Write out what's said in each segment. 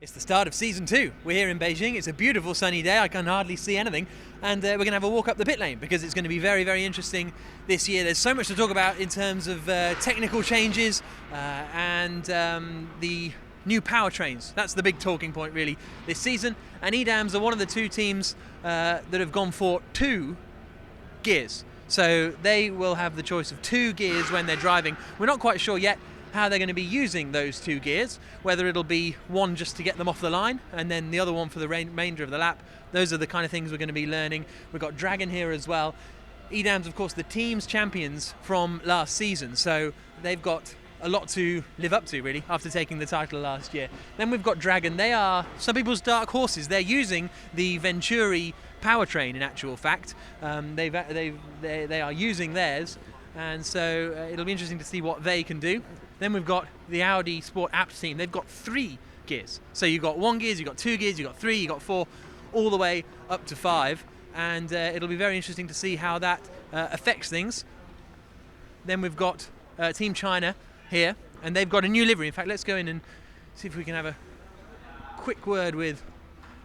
It's the start of season 2. We're here in Beijing. It's a beautiful sunny day. I can hardly see anything. And we're going to have a walk up the pit lane because it's going to be very, very interesting this year. There's so much to talk about in terms of technical changes and the new powertrains. That's the big talking point really this season. And EDAMS are one of the two teams that have gone for 2 gears. So they will have the choice of 2 gears when they're driving. We're not quite sure yet how they're going to be using those 2 gears, whether it'll be one just to get them off the line and then the other one for the remainder of the lap. Those are the kind of things we're going to be learning. We've got Dragon here as well. EDAMS, of course, the team's champions from last season, so they've got a lot to live up to, really, after taking the title last year. Then we've got Dragon. They are some people's dark horses. They're using the Venturi powertrain, in actual fact. They are using theirs, and so it'll be interesting to see what they can do. Then we've got the Audi Sport Apps team. They've got 3 gears. So you've got 1 gears, you've got 2 gears, you've got 3, you've got 4, all the way up to 5. And it'll be very interesting to see how that affects things. Then we've got Team China here, and they've got a new livery. In fact, let's go in and see if we can have a quick word with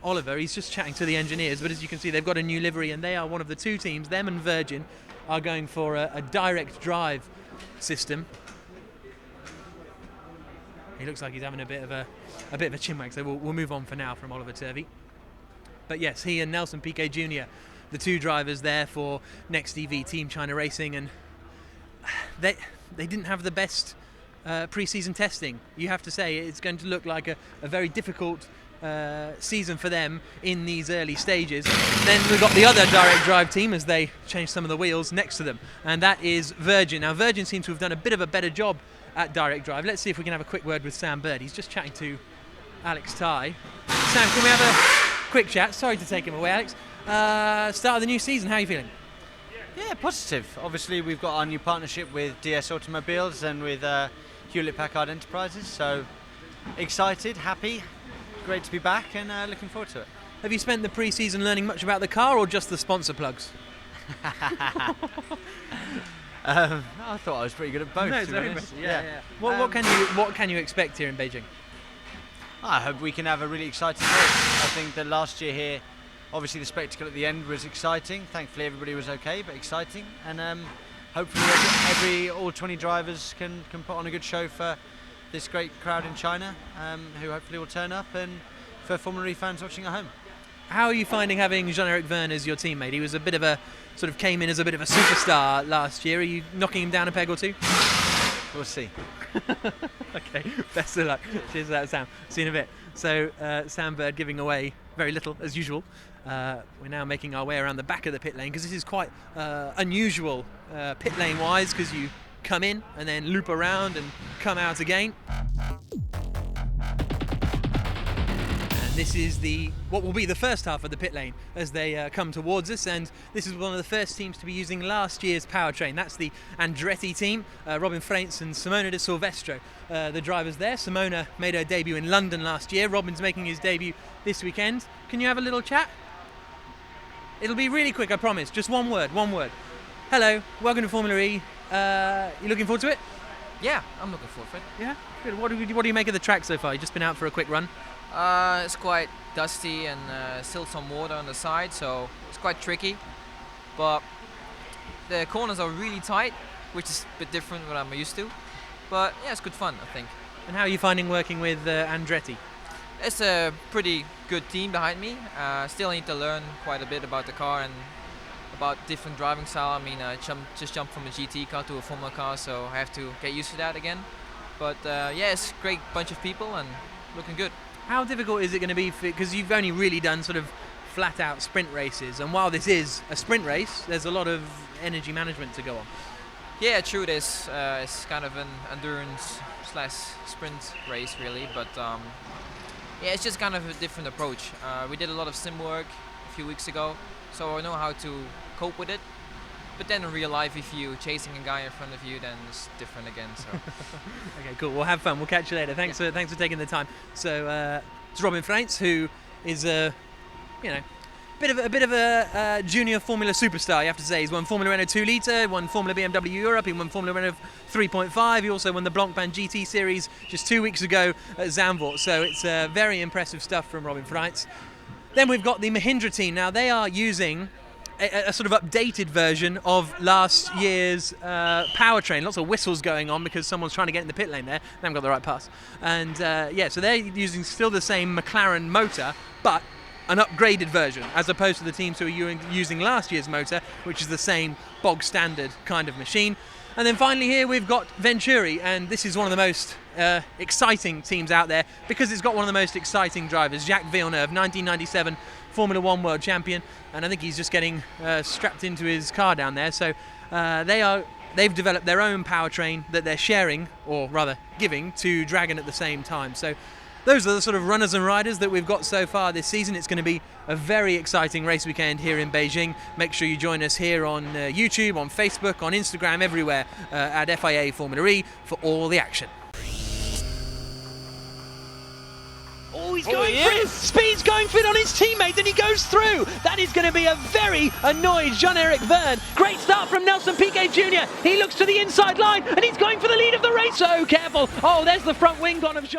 Oliver. He's just chatting to the engineers, but as you can see, they've got a new livery, and they are one of the 2 teams. Them and Virgin are going for a direct drive system. He looks like he's having a bit of a chinwag, so we'll move on for now from Oliver Turvey. But yes, he and Nelson Piquet Jr., the 2 drivers there for Next EV Team China Racing, and they didn't have the best pre-season testing. You have to say it's going to look like a very difficult season for them in these early stages. Then we've got the other direct drive team as they change some of the wheels next to them, and that is Virgin. Now Virgin seems to have done a bit of a better job at direct drive. Let's see if we can have a quick word with Sam Bird. He's just chatting to Alex Ty. Sam, can we have a quick chat? Sorry to take him away, Alex. Start of the new season, how are you feeling? Yeah, positive. Obviously we've got our new partnership with DS Automobiles and with Hewlett-Packard Enterprises, so excited, happy, great to be back, and looking forward to it. Have you spent the pre-season learning much about the car or just the sponsor plugs? I thought I was pretty good at both. No, to be honest. Yeah. What can you expect here in Beijing? I hope we can have a really exciting race. I think that last year here, obviously the spectacle at the end was exciting. Thankfully everybody was okay, but exciting. And hopefully all 20 drivers can put on a good show for this great crowd in China, who hopefully will turn up, and for Formula E fans watching at home. How are you finding having Jean-Eric Vergne as your teammate? He was a bit of a came in as a bit of a superstar last year. Are you knocking him down a peg or 2? We'll see. Okay, best of luck. Cheers for that, Sam. See you in a bit. So Sam Bird giving away very little as usual. We're now making our way around the back of the pit lane because this is quite unusual pit lane wise, because you come in and then loop around and come out again. This is what will be the first half of the pit lane as they come towards us, and this is one of the first teams to be using last year's powertrain. That's the Andretti team, Robin Frijns and Simona de Silvestro, the drivers there. Simona made her debut in London last year. Robin's making his debut this weekend. Can you have a little chat? It'll be really quick, I promise. Just one word. Hello, welcome to Formula E. You looking forward to it? Yeah, I'm looking forward to it. Yeah? Good. What do you make of the track so far? You've just been out for a quick run. It's quite dusty and still some water on the side, so it's quite tricky. But the corners are really tight, which is a bit different than what I'm used to. But yeah, it's good fun, I think. And how are you finding working with Andretti? It's a pretty good team behind me. Still need to learn quite a bit about the car and about different driving style. I mean, I just jumped from a GT car to a Formula car, so I have to get used to that again. But yeah, it's a great bunch of people and looking good. How difficult is it going to be, because you've only really done sort of flat out sprint races, and while this is a sprint race, there's a lot of energy management to go on. Yeah, true, it's kind of an endurance / sprint race really, but yeah, it's just kind of a different approach. We did a lot of sim work a few weeks ago, so I know how to cope with it. But then in real life, if you're chasing a guy in front of you, then it's different again. So. Okay, cool. We'll have fun. We'll catch you later. Thanks for taking the time. So it's Robin Frijns, who is a bit of a junior Formula superstar, you have to say. He's won Formula Renault 2 Litre, won Formula BMW Europe, he won Formula Renault 3.5, he also won the Blancpain GT Series just 2 weeks ago at Zandvoort, so it's very impressive stuff from Robin Frijns. Then we've got the Mahindra team. Now they are using a sort of updated version of last year's powertrain. Lots of whistles going on because someone's trying to get in the pit lane there. They haven't got the right pass. And yeah, so they're using still the same McLaren motor, but an upgraded version, as opposed to the teams who are using last year's motor, which is the same bog standard kind of machine. And then finally here we've got Venturi, and this is one of the most exciting teams out there because it's got one of the most exciting drivers, Jacques Villeneuve, 1997 Formula 1 world champion, and I think he's just getting strapped into his car down there. So they've developed their own powertrain that they're sharing, or rather giving, to Dragon at the same time. So those are the sort of runners and riders that we've got so far this season. It's going to be a very exciting race weekend here in Beijing. Make sure you join us here on YouTube, on Facebook, on Instagram, everywhere at FIA Formula E for all the action. Oh, he's going for it! Speed's going for it on his teammate, and he goes through! That is going to be a very annoyed Jean-Eric Verne. Great start from Nelson Piquet Jr. He looks to the inside line, and he's going for the lead of the race. So careful! Oh, there's the front wing gone of Jean-Eric.